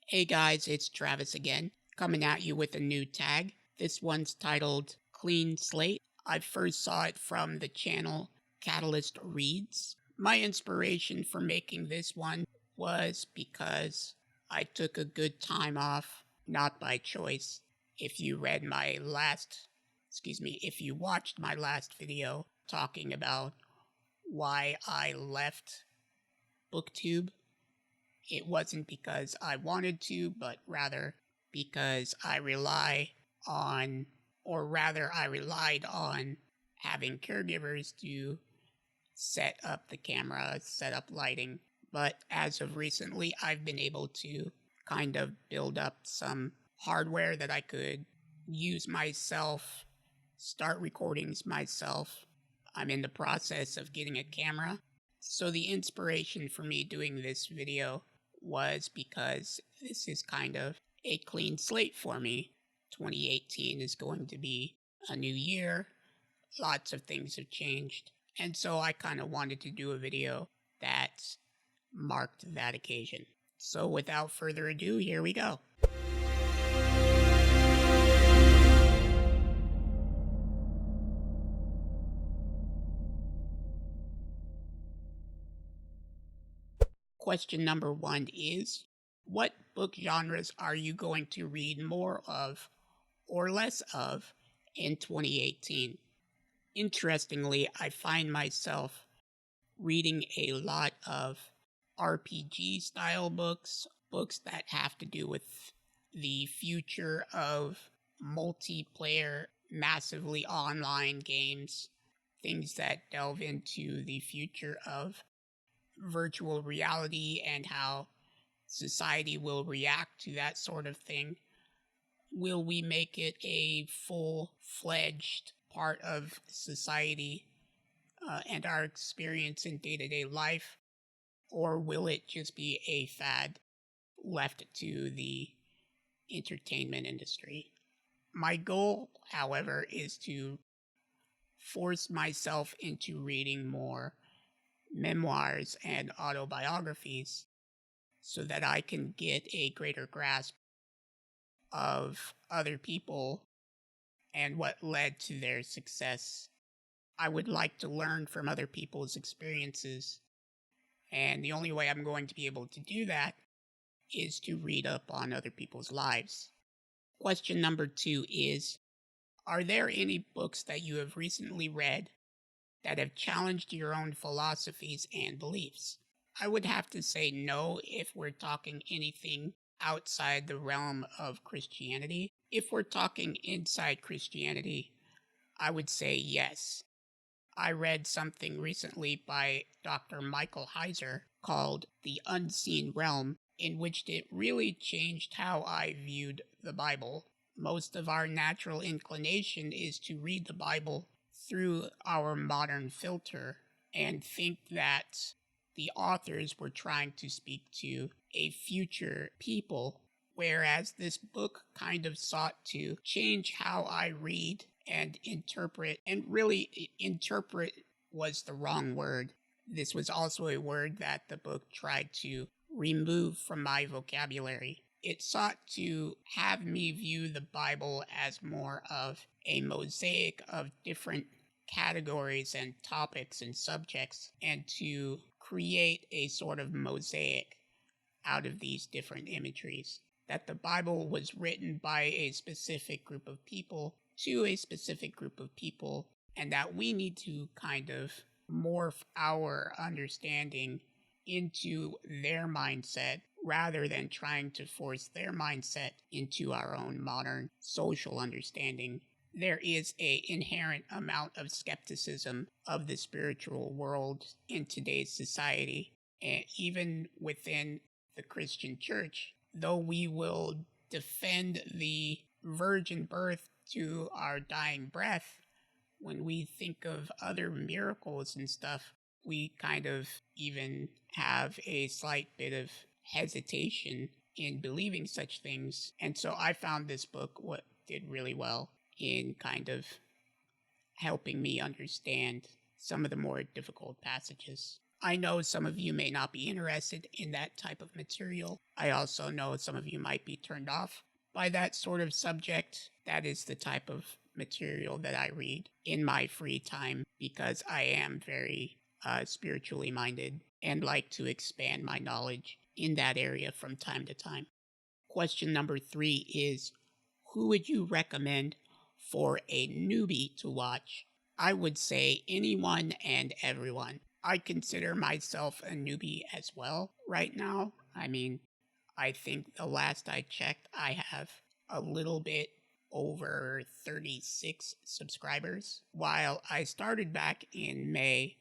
Hey guys, it's Travis again, coming at you with a new tag. This one's titled Clean Slate. I first saw it from the channel Catalyst Reads. My inspiration for making this one was because I took a good time off, not by choice. If you watched my last video talking about why I left Booktube, it wasn't because I wanted to, but rather because I relied on having caregivers to set up the camera, set up lighting. But as of recently, I've been able to kind of build up some hardware that I could use myself, start recordings myself. I'm in the process of getting a camera. So the inspiration for me doing this video was because this is kind of a clean slate for me. 2018 is going to be a new year. Lots of things have changed. And so I kind of wanted to do a video that marked that occasion. So without further ado, here we go. Question number 1 is, what book genres are you going to read more of or less of in 2018? Interestingly, I find myself reading a lot of RPG style books that have to do with the future of multiplayer, massively online games, things that delve into the future of virtual reality and how society will react to that sort of thing. Will we make it a full-fledged part of society and our experience in day-to-day life, or will it just be a fad left to the entertainment industry? My goal, however, is to force myself into reading more memoirs and autobiographies so that I can get a greater grasp of other people and what led to their success. I would like to learn from other people's experiences, and the only way I'm going to be able to do that is to read up on other people's lives. Question number 2 is, are there any books that you have recently read that have challenged your own philosophies and beliefs? I would have to say no if we're talking anything outside the realm of Christianity. If we're talking inside Christianity, I would say yes. I read something recently by Dr. Michael Heiser called The Unseen Realm, in which it really changed how I viewed the Bible. Most of our natural inclination is to read the Bible through our modern filter and think that the authors were trying to speak to a future people, whereas this book kind of sought to change how I read and interpret, and really interpret was the wrong word. This was also a word that the book tried to remove from my vocabulary. It sought to have me view the Bible as more of a mosaic of different categories and topics and subjects, and to create a sort of mosaic out of these different imageries. That the Bible was written by a specific group of people to a specific group of people, and that we need to kind of morph our understanding into their mindset rather than trying to force their mindset into our own modern social understanding. There is an inherent amount of skepticism of the spiritual world in today's society, and even within the Christian church, though we will defend the virgin birth to our dying breath, when we think of other miracles and stuff, we kind of even have a slight bit of hesitation in believing such things. And so I found this book what did really well in kind of helping me understand some of the more difficult passages. I know some of you may not be interested in that type of material. I also know some of you might be turned off by that sort of subject. That is the type of material that I read in my free time because I am very spiritually minded and like to expand my knowledge in that area from time to time. Question number 3 is, who would you recommend for a newbie to watch? I would say anyone and everyone. I consider myself a newbie as well right now. I mean, I think the last I checked, I have a little bit over 36 subscribers. While I started back in May,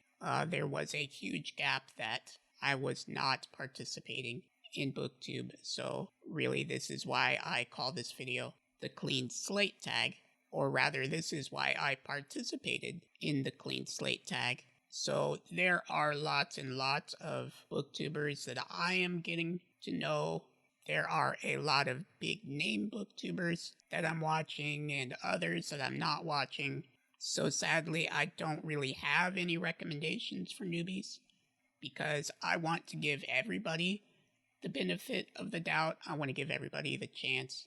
there was a huge gap that I was not participating in Booktube. So really, this is why I call this video the Clean Slate tag. Or rather, this is why I participated in the Clean Slate tag. So there are lots and lots of booktubers that I am getting to know. There are a lot of big name booktubers that I'm watching and others that I'm not watching. So sadly, I don't really have any recommendations for newbies because I want to give everybody the benefit of the doubt. I want to give everybody the chance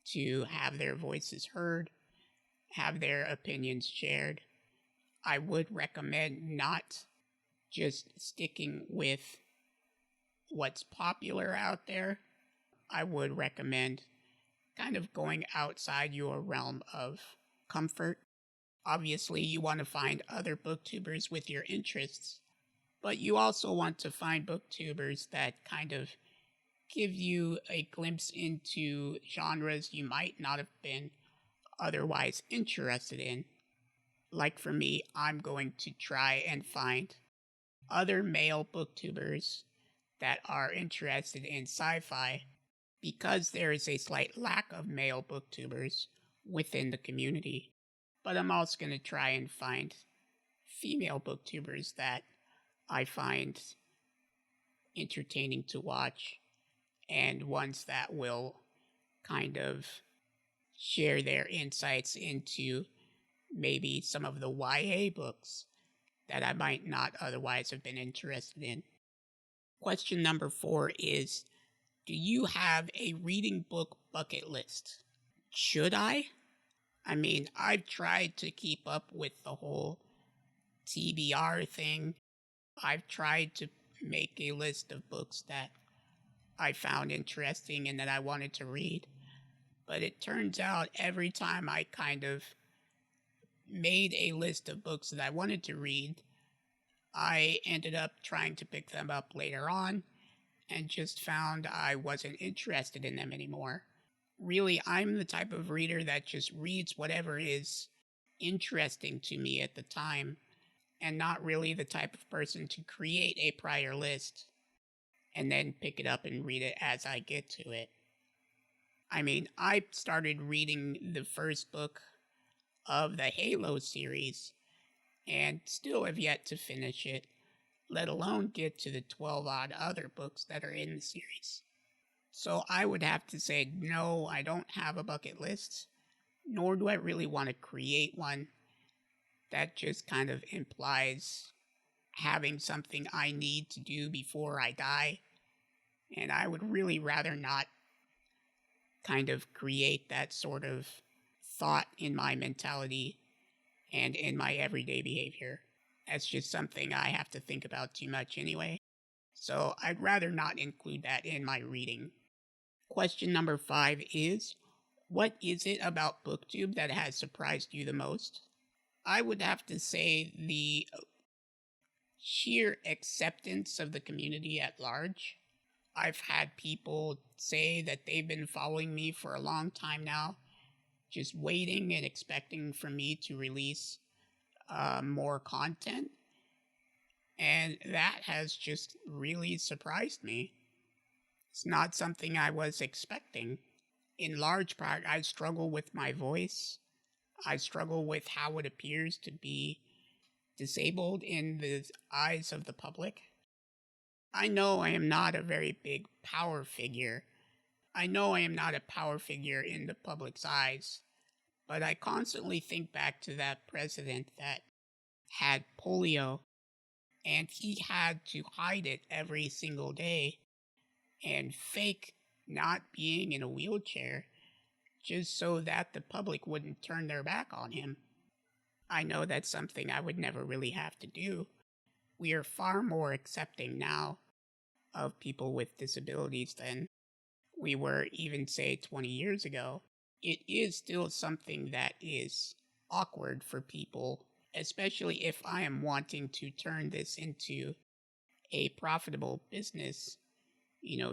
to have their voices heard, have their opinions shared. I would recommend not just sticking with what's popular out there. I would recommend kind of going outside your realm of comfort. Obviously, you want to find other booktubers with your interests, but you also want to find booktubers that kind of give you a glimpse into genres you might not have been otherwise interested in. Like for me, I'm going to try and find other male booktubers that are interested in sci-fi because there is a slight lack of male booktubers within the community. But I'm also going to try and find female booktubers that I find entertaining to watch and ones that will kind of share their insights into maybe some of the YA books that I might not otherwise have been interested in. Question number 4 is, do you have a reading book bucket list? Should I? I mean, I've tried to keep up with the whole TBR thing. I've tried to make a list of books that I found interesting and that I wanted to read. But it turns out every time I kind of made a list of books that I wanted to read, I ended up trying to pick them up later on and just found I wasn't interested in them anymore. Really, I'm the type of reader that just reads whatever is interesting to me at the time, and not really the type of person to create a prior list and then pick it up and read it as I get to it. I mean, I started reading the first book of the Halo series and still have yet to finish it, let alone get to the 12-odd other books that are in the series. So I would have to say, no, I don't have a bucket list, nor do I really want to create one. That just kind of implies having something I need to do before I die, and I would really rather not kind of create that sort of thought in my mentality and in my everyday behavior. That's just something I have to think about too much anyway. So I'd rather not include that in my reading. Question number 5 is, what is it about Booktube that has surprised you the most? I would have to say the sheer acceptance of the community at large. I've had people say that they've been following me for a long time now, just waiting and expecting for me to release more content. And that has just really surprised me. It's not something I was expecting. In large part, I struggle with my voice. I struggle with how it appears to be disabled in the eyes of the public. I know I am not a very big power figure. I know I am not a power figure in the public's eyes, but I constantly think back to that president that had polio and he had to hide it every single day and fake not being in a wheelchair just so that the public wouldn't turn their back on him. I know that's something I would never really have to do. We are far more accepting now of people with disabilities than we were even, say, 20 years ago. It is still something that is awkward for people, especially if I am wanting to turn this into a profitable business,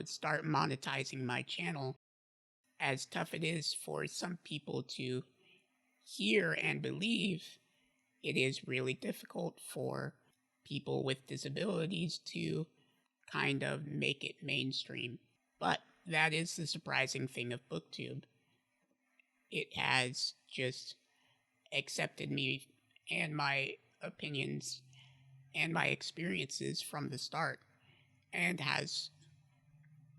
start monetizing my channel. As tough it is for some people to hear and believe, it is really difficult for people with disabilities to kind of make it mainstream. But that is the surprising thing of Booktube. It has just accepted me and my opinions and my experiences from the start, and has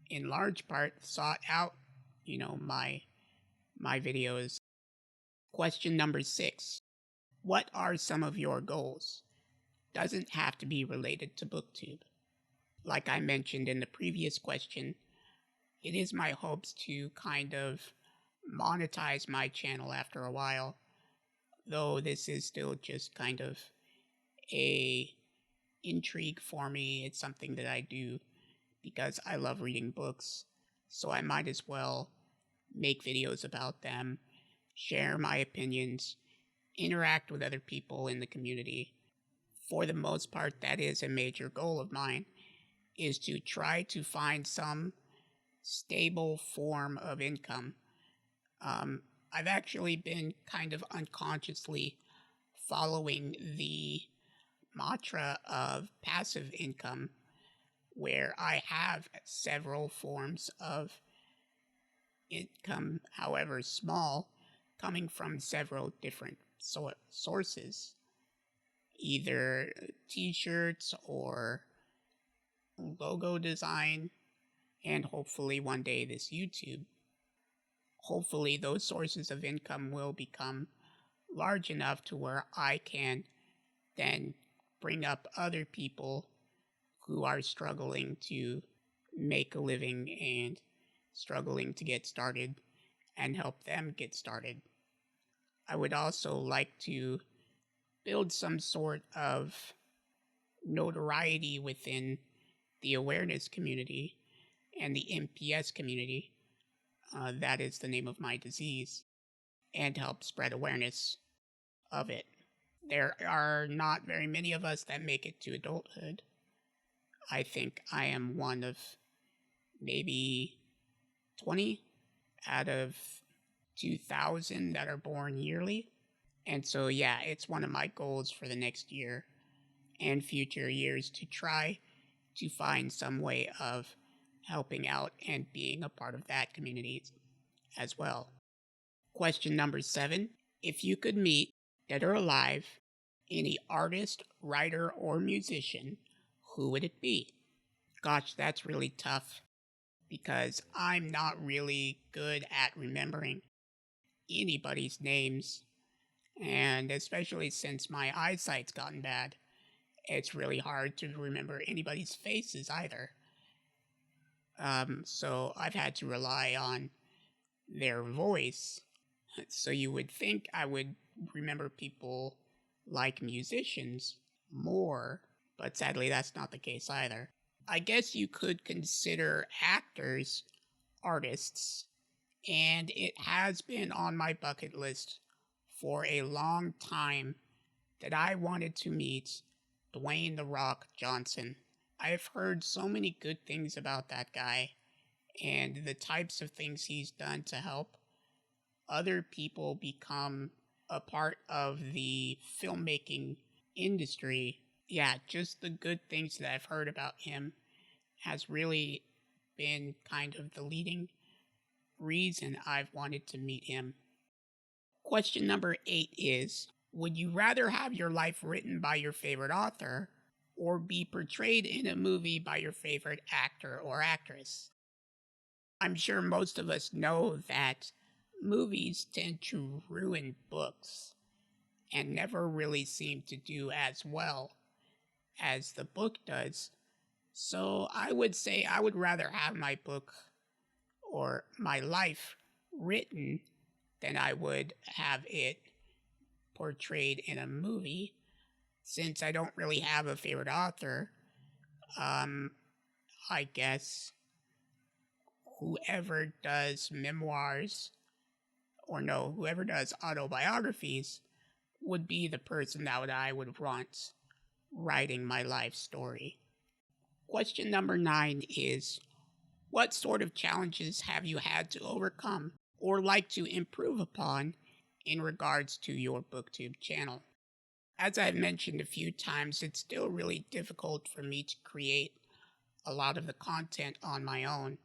in large part sought out, my videos. Question number 6. What are some of your goals? Doesn't have to be related to Booktube. Like I mentioned in the previous question, it is my hopes to kind of monetize my channel after a while, though this is still just kind of a intrigue for me. It's something that I do because I love reading books, so I might as well make videos about them, share my opinions, interact with other people in the community. For the most part, that is a major goal of mine, is to try to find some stable form of income. I've actually been kind of unconsciously following the mantra of passive income, where I have several forms of income, however small, coming from several different sources, either t-shirts or logo design, and hopefully one day this YouTube. Hopefully those sources of income will become large enough to where I can then bring up other people who are struggling to make a living and struggling to get started, and help them get started. I would also like to build some sort of notoriety within the awareness community and the MPS community, that is the name of my disease, and help spread awareness of it. There are not very many of us that make it to adulthood. I think I am one of maybe 20 out of 2,000 that are born yearly. And so, yeah, it's one of my goals for the next year and future years to try to find some way of helping out and being a part of that community as well. Question number 7. If you could meet, dead or alive, any artist, writer, or musician, who would it be? Gosh, that's really tough, because I'm not really good at remembering anybody's names, and especially since my eyesight's gotten bad, it's really hard to remember anybody's faces either. So I've had to rely on their voice. So you would think I would remember people like musicians more, but sadly that's not the case either. I guess you could consider actors artists, and it has been on my bucket list for a long time that I wanted to meet Dwayne "The Rock" Johnson. I've heard so many good things about that guy and the types of things he's done to help other people become a part of the filmmaking industry. Yeah, just the good things that I've heard about him has really been kind of the leading reason I've wanted to meet him. Question number 8 is, would you rather have your life written by your favorite author or be portrayed in a movie by your favorite actor or actress? I'm sure most of us know that movies tend to ruin books and never really seem to do as well as the book does. So I would say I would rather have my book or my life written than I would have it portrayed in a movie. Since I don't really have a favorite author, I guess whoever does memoirs, or no, whoever does autobiographies would be the person that I would want writing my life story. Question number 9 is, what sort of challenges have you had to overcome or like to improve upon in regards to your Booktube channel? As I've mentioned a few times, it's still really difficult for me to create a lot of the content on my own.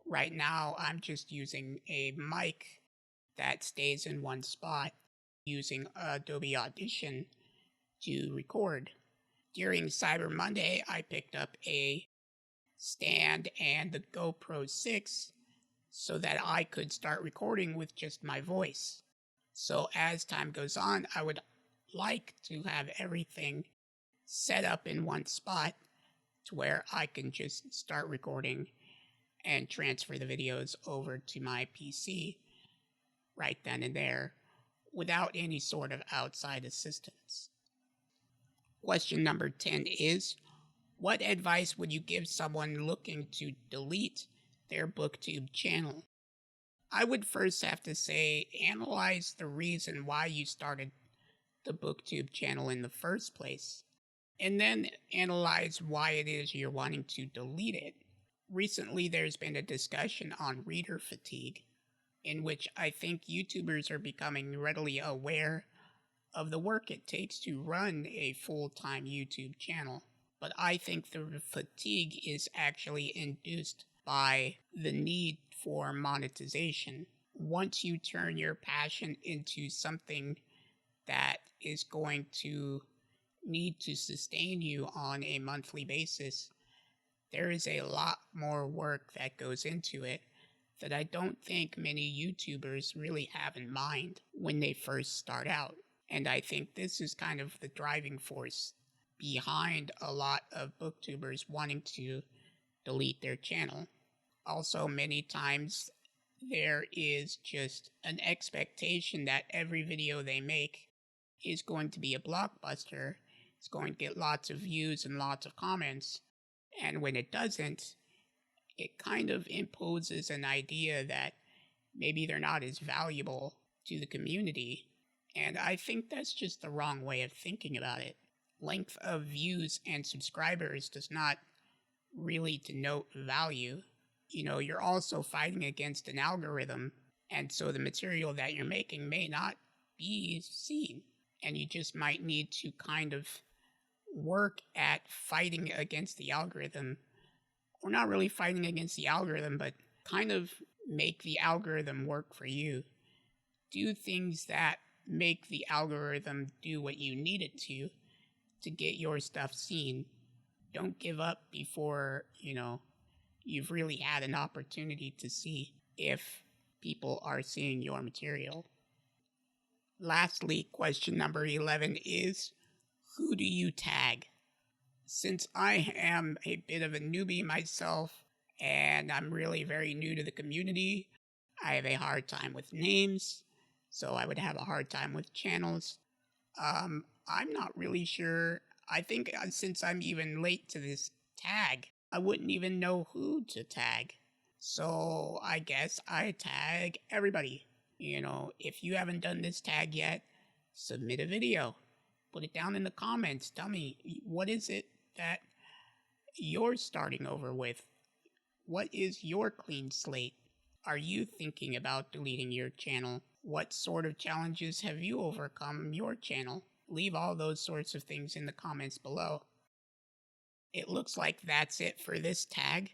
Right now, I'm just using a mic that stays in one spot using Adobe Audition to record. During Cyber Monday, I picked up a stand and the GoPro 6 so that I could start recording with just my voice. So as time goes on, I would like to have everything set up in one spot to where I can just start recording and transfer the videos over to my PC right then and there without any sort of outside assistance. Question number 10 is, what advice would you give someone looking to delete their Booktube channel? I would first have to say, analyze the reason why you started the Booktube channel in the first place, and then analyze why it is you're wanting to delete it. Recently, there's been a discussion on reader fatigue, in which I think YouTubers are becoming readily aware of the work it takes to run a full-time YouTube channel. But I think the fatigue is actually induced by the need for monetization. Once you turn your passion into something that is going to need to sustain you on a monthly basis, there is a lot more work that goes into it that I don't think many YouTubers really have in mind when they first start out. And I think this is kind of the driving force behind a lot of booktubers wanting to delete their channel. Also, many times there is just an expectation that every video they make is going to be a blockbuster. It's going to get lots of views and lots of comments. And when it doesn't, it kind of imposes an idea that maybe they're not as valuable to the community. And I think that's just the wrong way of thinking about it. Length of views and subscribers does not really denote value. You know, you're also fighting against an algorithm, and so the material that you're making may not be seen. And you just might need to kind of work at fighting against the algorithm, or not really fighting against the algorithm, but kind of make the algorithm work for you. Do things that make the algorithm do what you need it to get your stuff seen. Don't give up before, you've really had an opportunity to see if people are seeing your material. Lastly, question number 11 is, who do you tag? Since I am a bit of a newbie myself, and I'm really very new to the community, I have a hard time with names, so I would have a hard time with channels. I'm not really sure. I think since I'm even late to this tag, I wouldn't even know who to tag. So I guess I tag everybody. If you haven't done this tag yet, submit a video. Put it down in the comments. Tell me, what is it that you're starting over with? What is your clean slate? Are you thinking about deleting your channel? What sort of challenges have you overcome your channel? Leave all those sorts of things in the comments below. It looks like that's it for this tag.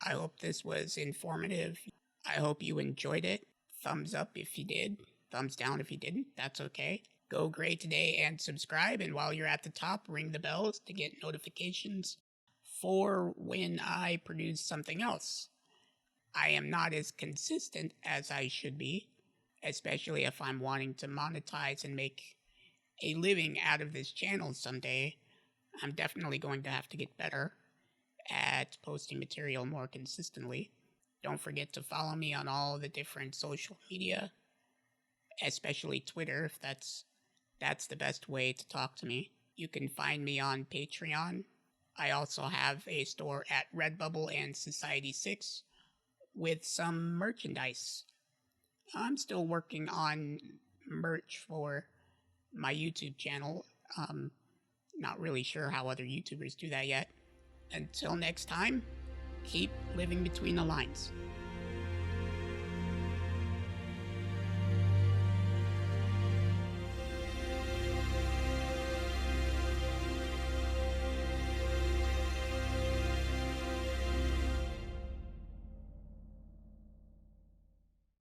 I hope this was informative. I hope you enjoyed it. Thumbs up if you did. Thumbs down if you didn't. That's okay. Go Gray today and subscribe, and while you're at the top, ring the bells to get notifications for when I produce something else. I am not as consistent as I should be, especially if I'm wanting to monetize and make a living out of this channel someday. I'm definitely going to have to get better at posting material more consistently. Don't forget to follow me on all the different social media, especially Twitter, if that's the best way to talk to me. You can find me on Patreon. I also have a store at Redbubble and Society6 with some merchandise. I'm still working on merch for my YouTube channel. Not really sure how other YouTubers do that yet. Until next time, keep living between the lines.